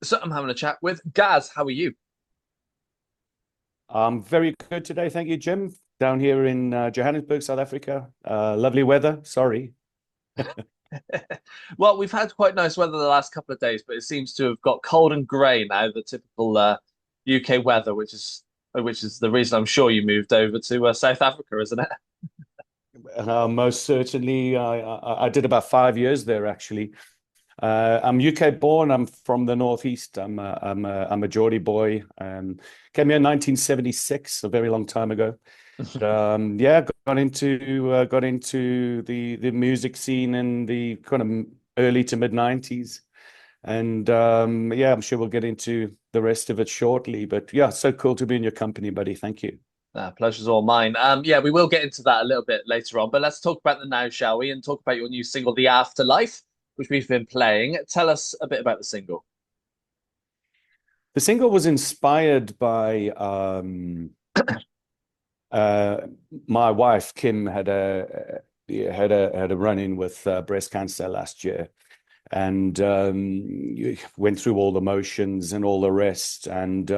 So I'm having a chat with Gaz. How are you? I'm very good today, thank you, Jim. Down here in Johannesburg, South Africa. Lovely weather. Sorry. Well, we've had quite nice weather the last couple of days, but it seems to have got cold and grey now, the typical UK weather, which is the reason I'm sure you moved over to South Africa, isn't it? Most certainly, I did about 5 years there, actually. I'm UK born. I'm from the Northeast. I'm a Geordie boy. Came here in 1976, a very long time ago. Yeah, got into the music scene in the kind of early to mid 90s. And yeah, I'm sure we'll get into the rest of it shortly. But yeah, so cool to be in your company, buddy. Thank you. Pleasure's all mine. Yeah, we will get into that a little bit later on, but let's talk about the now, shall we? And talk about your new single, The Afterlife, which we've been playing. Tell us a bit about the single. The single was inspired by uh, my wife, Kim, had a run-in with breast cancer last year, and went through all the motions and all the rest. And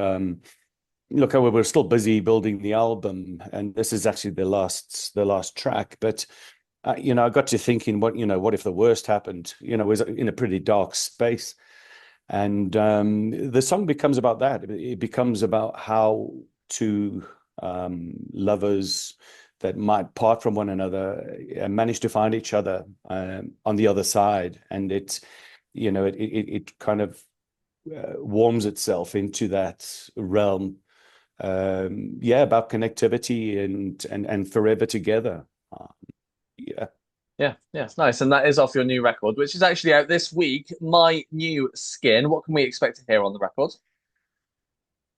look, we were still busy building the album, and this is actually the last track. But I got to thinking, what if the worst happened? It was in a pretty dark space, and the song becomes about that. It becomes about how two lovers that might part from one another manage to find each other on the other side, and it kind of warms itself into that realm. Yeah, about connectivity and forever together. Um, yeah. Yeah, yeah, it's nice. And that is off your new record, which is actually out this week. My New Skin. What can we expect to hear on the record?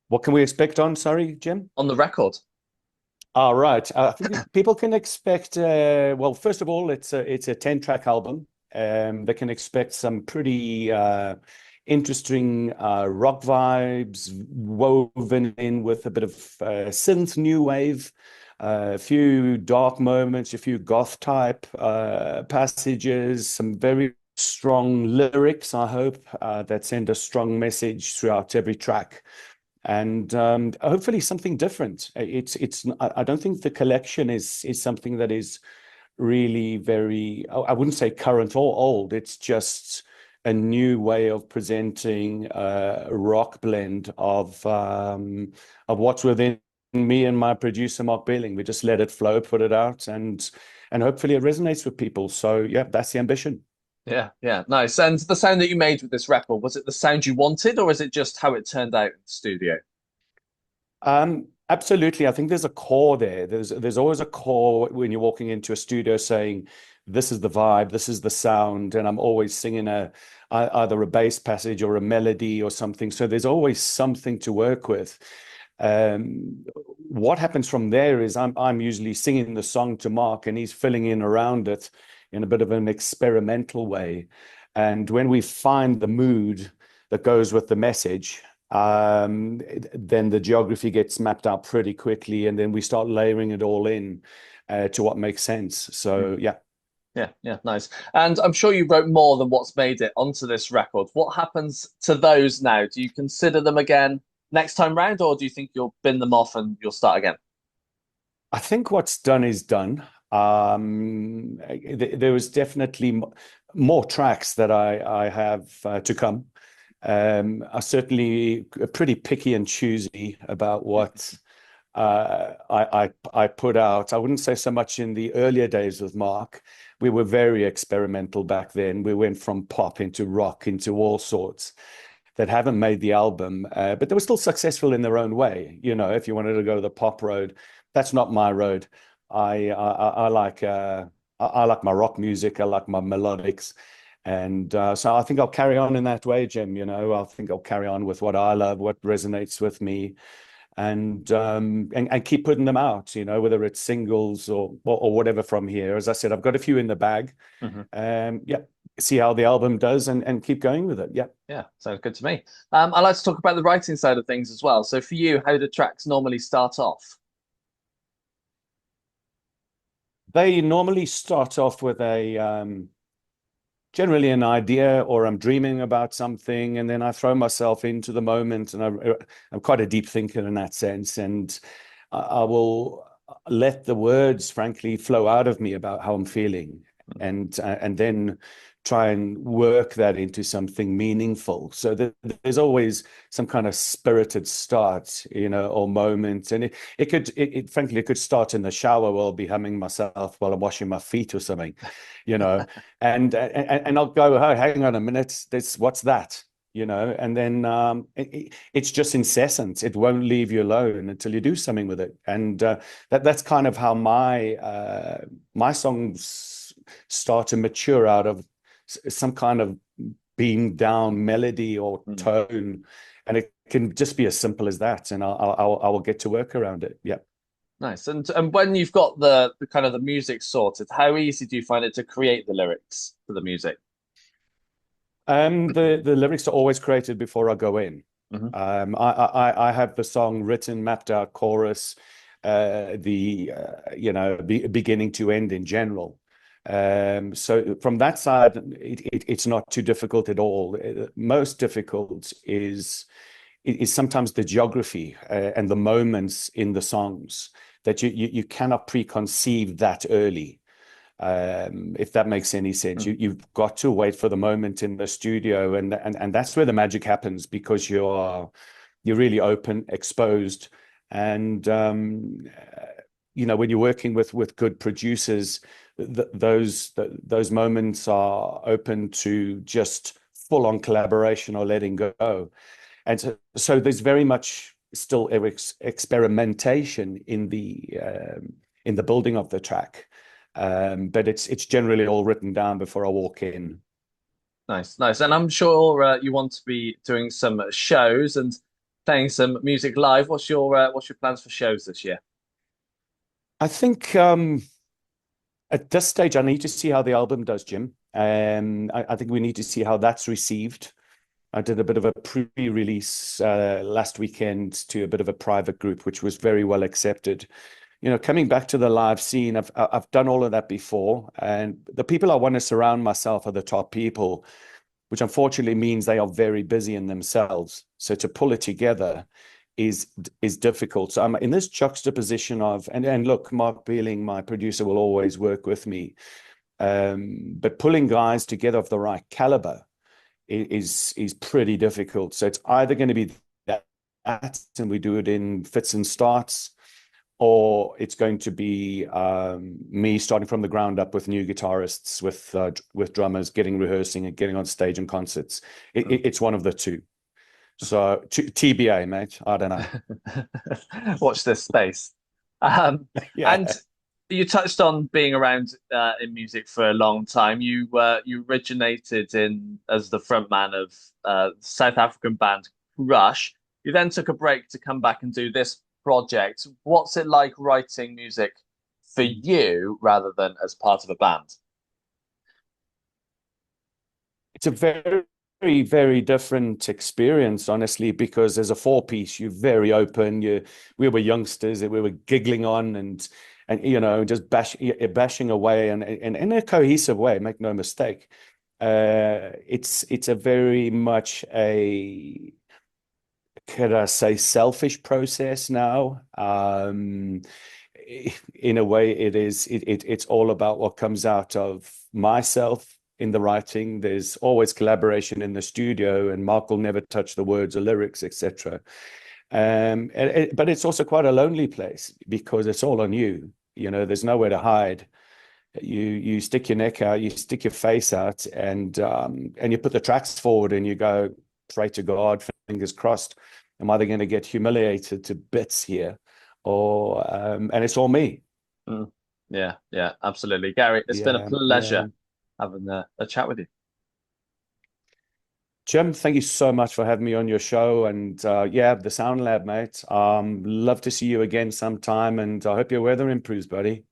What can we expect on? Sorry, Jim. On the record. All right. I think people can expect, well, first of all, it's a 10-track album. They can expect some pretty interesting rock vibes woven in with a bit of synth new wave, a few dark moments, a few goth type passages, some very strong lyrics, I hope, that send a strong message throughout every track, and hopefully something different. I don't think the collection is something that is really very, I wouldn't say current or old. It's just a new way of presenting a rock blend of what's within me and my producer Mark Belling. We just let it flow, put it out, and hopefully it resonates with people. So yeah, that's the ambition. Yeah, yeah, nice. And the sound that you made with this record, was it the sound you wanted, or is it just how it turned out in the studio? Absolutely. I think there's a core there. There's always a core when you're walking into a studio saying, "This is the vibe, this is the sound," and I'm always singing either a bass passage or a melody or something. So there's always something to work with. What happens from there is I'm usually singing the song to Mark, and he's filling in around it in a bit of an experimental way. And when we find the mood that goes with the message, then the geography gets mapped out pretty quickly, and then we start layering it all in to what makes sense. Hmm. So yeah. Yeah, yeah, nice. And I'm sure you wrote more than what's made it onto this record. What happens to those now? Do you consider them again next time round, or do you think you'll bin them off and you'll start again? I think what's done is done. There was definitely more tracks that I have to come. I'm certainly pretty picky and choosy about what I put out. I wouldn't say so much in the earlier days with Mark. We were very experimental back then. We went from pop into rock into all sorts that haven't made the album, but they were still successful in their own way. If you wanted to go the pop road, that's not my road. I like I like my rock music. I like my melodics. And so I think I'll carry on in that way, Jim. I think I'll carry on with what I love, what resonates with me, and keep putting them out. Whether it's singles or whatever from here. As I said, I've got a few in the bag. Hmm. Yeah, see how the album does and keep going with it. Yeah. Yeah, sounds good to me. I like to talk about the writing side of things as well. So for you, how do tracks normally start off? They normally start off with a generally an idea, or I'm dreaming about something, and then I throw myself into the moment. And I'm quite a deep thinker in that sense, and I will let the words, frankly, flow out of me about how I'm feeling, and then try and work that into something meaningful. So there's always some kind of spirited start, or moment. And frankly, it could start in the shower while I'll be humming myself while I'm washing my feet or something, you know, and I'll go, oh, hang on a minute, what's that? And then it's just incessant. It won't leave you alone until you do something with it. And that's kind of how my songs start to mature out of some kind of beamed down melody or Mm. tone, and it can just be as simple as that. And I will get to work around it. Yeah. Nice. And when you've got the kind of the music sorted, how easy do you find it to create the lyrics for the music? The lyrics are always created before I go in. Hmm. I have the song written, mapped out, chorus, the beginning to end in general. So from that side, it's not too difficult at all. Most difficult is sometimes the geography and the moments in the songs that you cannot preconceive that early. If that makes any sense. You've got to wait for the moment in the studio, and that's where the magic happens, because you're really open, exposed, and when you're working with good producers, those moments are open to just full on collaboration or letting go. And so there's very much still experimentation in the building of the track. But it's generally all written down before I walk in. Nice, nice. And I'm sure you want to be doing some shows and playing some music live. What's your plans for shows this year? I think at this stage, I need to see how the album does, Jim. I think we need to see how that's received. I did a bit of a pre-release last weekend to a bit of a private group, which was very well accepted. Coming back to the live scene, I've done all of that before, and the people I want to surround myself are the top people, which unfortunately means they are very busy in themselves. So to pull it together is difficult. So I'm in this juxtaposition of, and look, Mark Beeling, my producer, will always work with me, but pulling guys together of the right caliber is pretty difficult. So it's either going to be that, and we do it in fits and starts, or it's going to be me starting from the ground up with new guitarists, with drummers, getting rehearsing and getting on stage and concerts. It's one of the two. So TBA, mate. I don't know. Watch this space. Um, and Yeah. you touched on being around in music for a long time. You originated in as the frontman of South African band Rush. You then took a break to come back and do this project. What's it like writing music for you rather than as part of a band? It's a very, very different experience, honestly, because as a four-piece, you're very open. We were youngsters, we were giggling on and just bashing away and in a cohesive way, make no mistake. It's a very much could I say, selfish process now. In a way, it's all about what comes out of myself in the writing. There's always collaboration in the studio, and Mark will never touch the words or lyrics, etc. But it's also quite a lonely place because it's all on you. There's nowhere to hide. You stick your neck out, you stick your face out, and you put the tracks forward, and you go, pray to God, fingers crossed. I'm either going to get humiliated to bits here, or and it's all me. Mm. Yeah, yeah, absolutely. Gary, it's been a Yeah, yeah. pleasure having a chat with you. Jim, thank you so much for having me on your show. And yeah, the Sound Lab, mate. Love to see you again sometime, and I hope your weather improves, buddy.